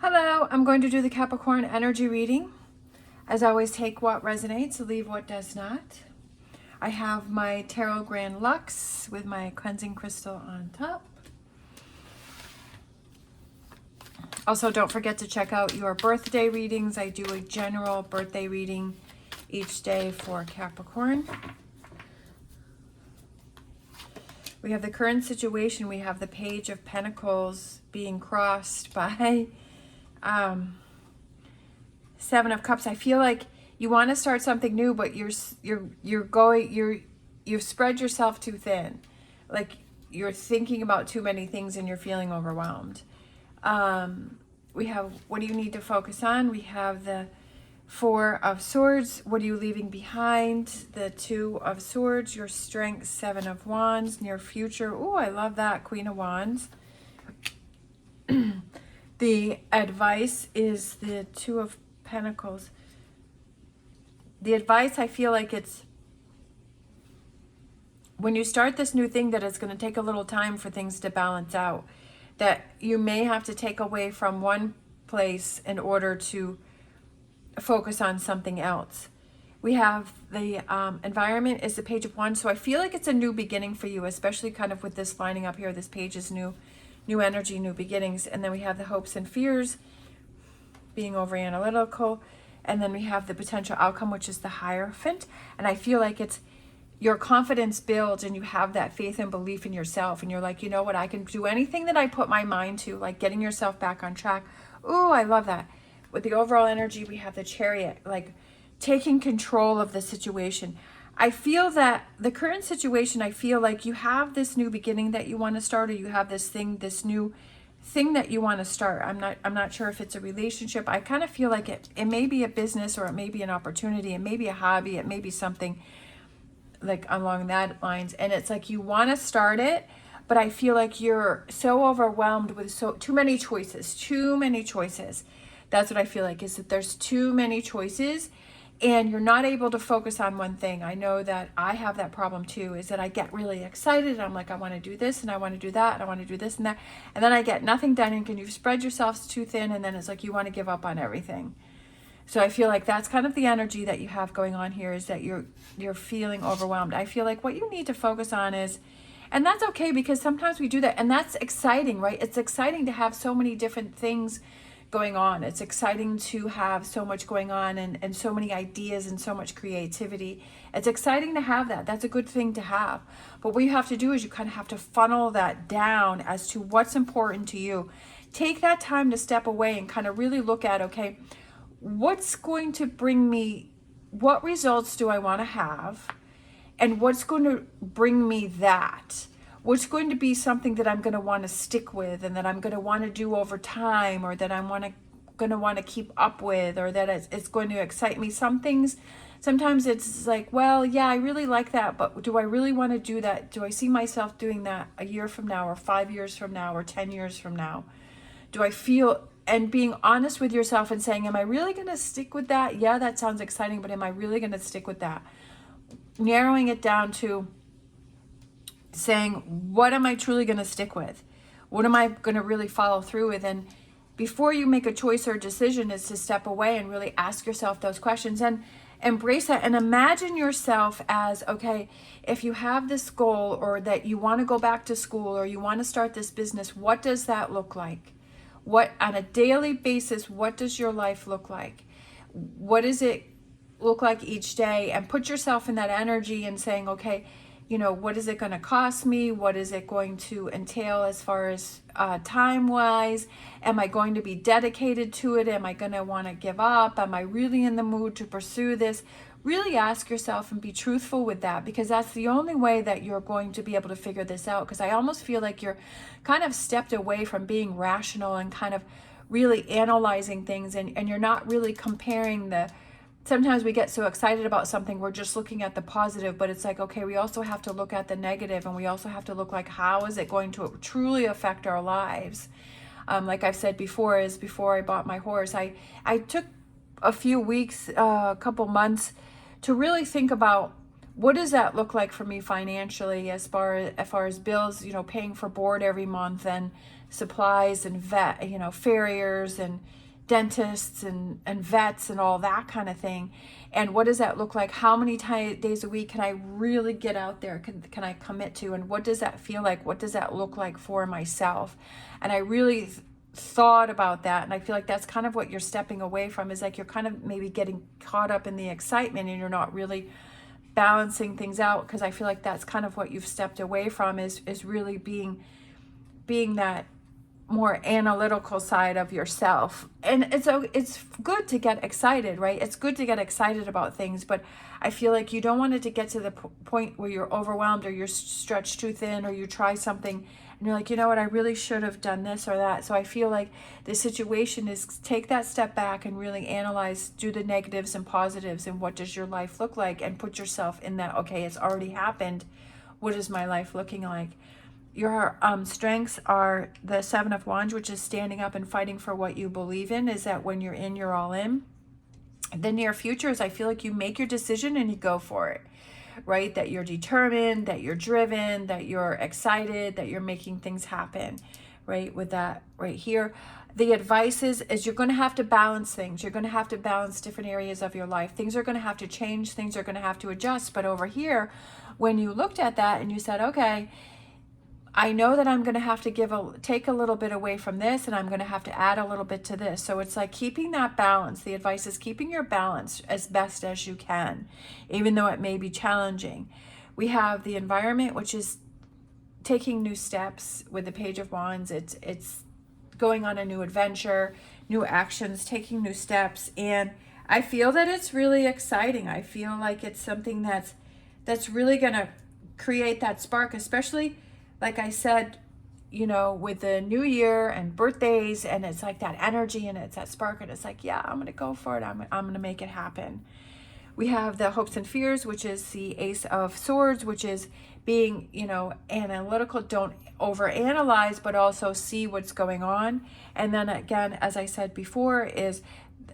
Hello, I'm going to do the Capricorn energy reading. As always, take what resonates, leave what does not. I have my Tarot Grand Luxe with my cleansing crystal on top. Also, don't forget to check out your birthday readings. I do a general birthday reading each day for Capricorn. We have the current situation. We have the Page of Pentacles being crossed by Seven of Cups. I feel like you want to start something new, but you've spread yourself too thin. Like you're thinking about too many things and you're feeling overwhelmed. We have, what do you need to focus on? We have the Four of Swords. What are you leaving behind? The Two of Swords, your strength. Seven of Wands, near future. Oh, I love that. Queen of Wands. The advice is the Two of Pentacles. The advice, I feel like it's when you start this new thing that it's going to take a little time for things to balance out. That you may have to take away from one place in order to focus on something else. We have the environment is the Page of Wands. So I feel like it's a new beginning for you, especially kind of with this lining up here. This page is new energy, new beginnings. And then we have the hopes and fears, being over analytical. And then we have the potential outcome, which is the Hierophant. And I feel like it's your confidence builds and you have that faith and belief in yourself. And you're like, you know what, I can do anything that I put my mind to, like getting yourself back on track. Oh, I love that. With the overall energy, we have the Chariot, like taking control of the situation. I feel that the current situation, I feel like you have this new beginning that you want to start, or you have this new thing that you want to start. I'm not sure if it's a relationship. I kind of feel like it may be a business, or it may be an opportunity, it may be a hobby, it may be something like along that lines. And it's like you want to start it, but I feel like you're so overwhelmed with too many choices. That's what I feel like, is that there's too many choices and you're not able to focus on one thing. I know that I have that problem too, is that I get really excited and I'm like, I want to do this and I want to do that and I want to do this and that, and then I get nothing done, and you've spread yourselves too thin, and then it's like you want to give up on everything. So I feel like that's kind of the energy that you have going on here, is that you're feeling overwhelmed. I feel like what you need to focus on is, and that's okay, because sometimes we do that, and that's exciting, right? It's exciting to have so many different things going on. It's exciting to have so much going on, and so many ideas and so much creativity. It's exciting to have that. That's a good thing to have. But what you have to do is you kind of have to funnel that down as to what's important to you. Take that time to step away and kind of really look at, okay, what's going to bring me, what results do I want to have, and what's going to bring me that? What's going to be something that I'm going to want to stick with, and that I'm going to want to do over time, or that I'm going to want to keep up with, or that it's going to excite me. Some things, sometimes it's like, well, yeah, I really like that, but do I really want to do that? Do I see myself doing that a year from now, or 5 years from now, or 10 years from now? Do I feel, and being honest with yourself and saying, am I really going to stick with that? Yeah, that sounds exciting, but am I really going to stick with that? Narrowing it down to saying, what am I truly going to stick with? What am I going to really follow through with? And before you make a choice or decision, is to step away and really ask yourself those questions and embrace that, and imagine yourself as, okay, if you have this goal, or that you want to go back to school, or you want to start this business, what does that look like? What, on a daily basis, what does your life look like? What does it look like each day? And put yourself in that energy and saying, okay, you know, what is it going to cost me? What is it going to entail as far as time-wise? Am I going to be dedicated to it? Am I going to want to give up? Am I really in the mood to pursue this? Really ask yourself and be truthful with that, because that's the only way that you're going to be able to figure this out. Because I almost feel like you're kind of stepped away from being rational and kind of really analyzing things, and you're not really comparing the, sometimes we get so excited about something, we're just looking at the positive, but it's like, okay, we also have to look at the negative, and we also have to look like, how is it going to truly affect our lives? Like I've said before, is before I bought my horse, I took a few weeks, a couple months to really think about, what does that look like for me financially, as far as bills, you know, paying for board every month, and supplies and farriers and dentists and vets and all that kind of thing. And what does that look like? How many days a week can I really get out there? Can I commit to? And what does that feel like? What does that look like for myself? And I really thought about that, and I feel like that's kind of what you're stepping away from, is like you're kind of maybe getting caught up in the excitement and you're not really balancing things out, because I feel like that's kind of what you've stepped away from, is really being that more analytical side of yourself. And it's good to get excited, right? It's good to get excited about things, but I feel like you don't want it to get to the point where you're overwhelmed or you're stretched too thin, or you try something and you're like, you know what, I really should have done this or that. So I feel like the situation is take that step back and really analyze, do the negatives and positives, and what does your life look like, and put yourself in that, okay, it's already happened. What is my life looking like? Your strengths are the Seven of Wands, which is standing up and fighting for what you believe in, is that when you're in, you're all in. The near future is I feel like you make your decision and you go for it, right? That you're determined, that you're driven, that you're excited, that you're making things happen, right? With that right here. The advice is you're going to have to balance things. You're going to have to balance different areas of your life. Things are going to have to change. Things are going to have to adjust. But over here, when you looked at that and you said, okay, I know that I'm going to have to take a little bit away from this, and I'm going to have to add a little bit to this. So it's like keeping that balance. The advice is keeping your balance as best as you can, even though it may be challenging. We have the environment, which is taking new steps with the Page of Wands. It's going on a new adventure, new actions, taking new steps. And I feel that it's really exciting. I feel like it's something that's really going to create that spark, especially like I said, with the new year and birthdays, and it's like that energy and it's that spark, and it's like, yeah, I'm going to go for it. I'm going to make it happen. We have the hopes and fears, which is the Ace of Swords, which is being, analytical. Don't overanalyze, but also see what's going on. And then again, as I said before, is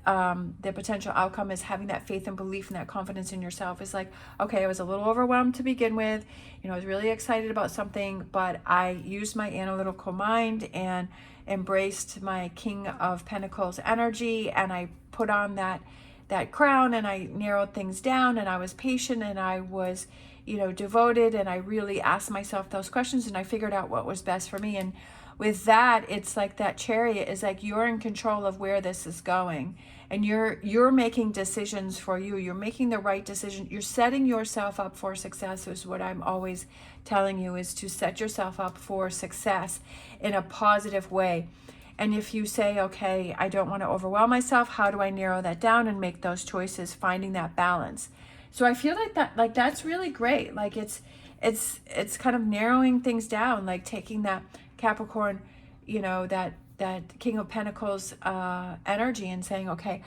the potential outcome is having that faith and belief and that confidence in yourself. Is like, okay, I was a little overwhelmed to begin with. I was really excited about something, but I used my analytical mind and embraced my King of Pentacles energy, and I put on that crown, and I narrowed things down, and I was patient, and I was, devoted, and I really asked myself those questions, and I figured out what was best for me. And with that, it's like that Chariot is like you're in control of where this is going, and you're making decisions for you. You're making the right decision. You're setting yourself up for success, is what I'm always telling you, is to set yourself up for success in a positive way. And if you say, okay, I don't want to overwhelm myself, how do I narrow that down and make those choices, finding that balance? So I feel like that's really great. Like it's kind of narrowing things down, like taking that Capricorn, that King of Pentacles energy, and saying, okay,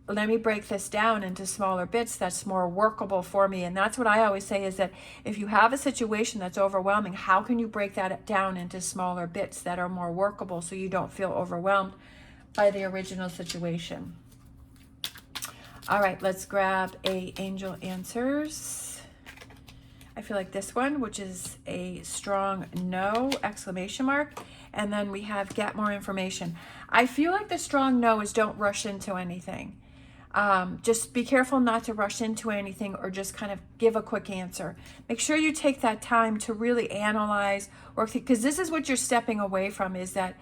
let me break this down into smaller bits that's more workable for me. And that's what I always say, is that if you have a situation that's overwhelming, how can you break that down into smaller bits that are more workable, so you don't feel overwhelmed by the original situation? All right, let's grab a Angel Answers. I feel like this one, which is a strong no, exclamation mark. And then we have get more information. I feel like the strong no is don't rush into anything. Just be careful not to rush into anything, or just kind of give a quick answer. Make sure you take that time to really analyze, work, because this is what you're stepping away from, is that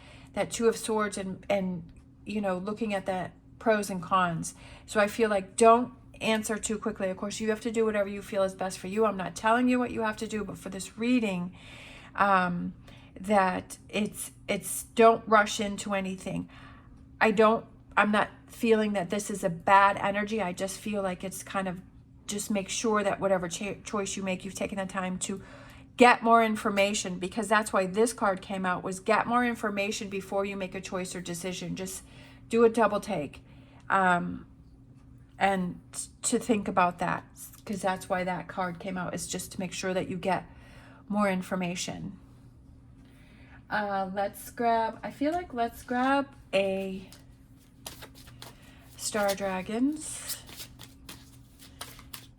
Two of Swords and looking at the pros and cons. So I feel like don't answer too quickly. Of course, you have to do whatever you feel is best for you. I'm not telling you what you have to do, but for this reading, that it's don't rush into anything. I'm not feeling that this is a bad energy. I just feel like it's kind of just make sure that whatever choice you make, you've taken the time to get more information, because that's why this card came out, was get more information before you make a choice or decision. Just do a double take. And to think about that, because that's why that card came out, is just to make sure that you get more information. Let's grab a Star Dragons,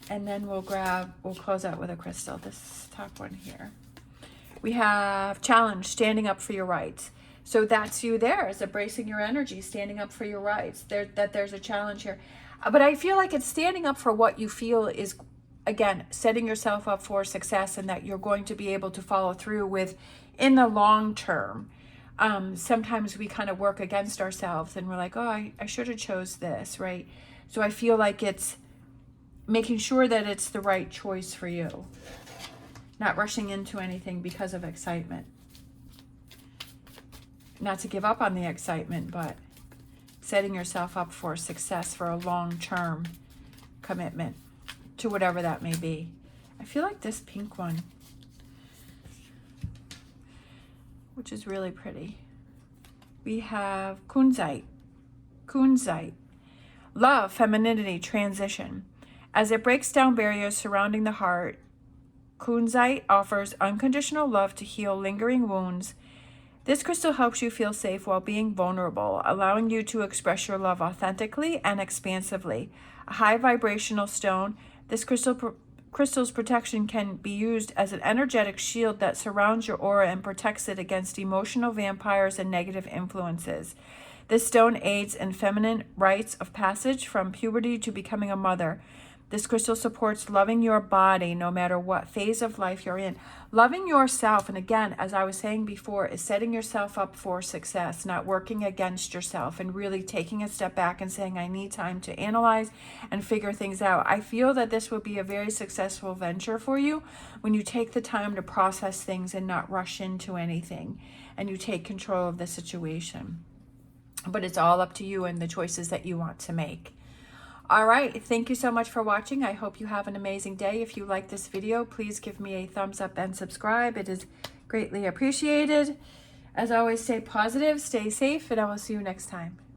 and then we'll close out with a crystal, this top one here. We have challenge, standing up for your rights. So that's you there, as embracing your energy, standing up for your rights. There's a challenge here. But I feel like it's standing up for what you feel is, again, setting yourself up for success, and that you're going to be able to follow through with in the long term. Sometimes we kind of work against ourselves and we're like, oh, I should have chose this, right? So I feel like it's making sure that it's the right choice for you. Not rushing into anything because of excitement. Not to give up on the excitement, but setting yourself up for success, for a long-term commitment to whatever that may be. I feel like this pink one, which is really pretty. We have kunzite. Kunzite. Love, femininity, transition. As it breaks down barriers surrounding the heart, kunzite offers unconditional love to heal lingering wounds. This crystal helps you feel safe while being vulnerable, allowing you to express your love authentically and expansively. A high vibrational stone, this crystal's protection can be used as an energetic shield that surrounds your aura and protects it against emotional vampires and negative influences. This stone aids in feminine rites of passage from puberty to becoming a mother. This crystal supports loving your body no matter what phase of life you're in. Loving yourself, and again, as I was saying before, is setting yourself up for success, not working against yourself, and really taking a step back and saying, I need time to analyze and figure things out. I feel that this will be a very successful venture for you when you take the time to process things and not rush into anything, and you take control of the situation. But it's all up to you and the choices that you want to make. All right, thank you so much for watching. I hope you have an amazing day. If you like this video, please give me a thumbs up and subscribe. It is greatly appreciated. As always, stay positive, stay safe, and I will see you next time.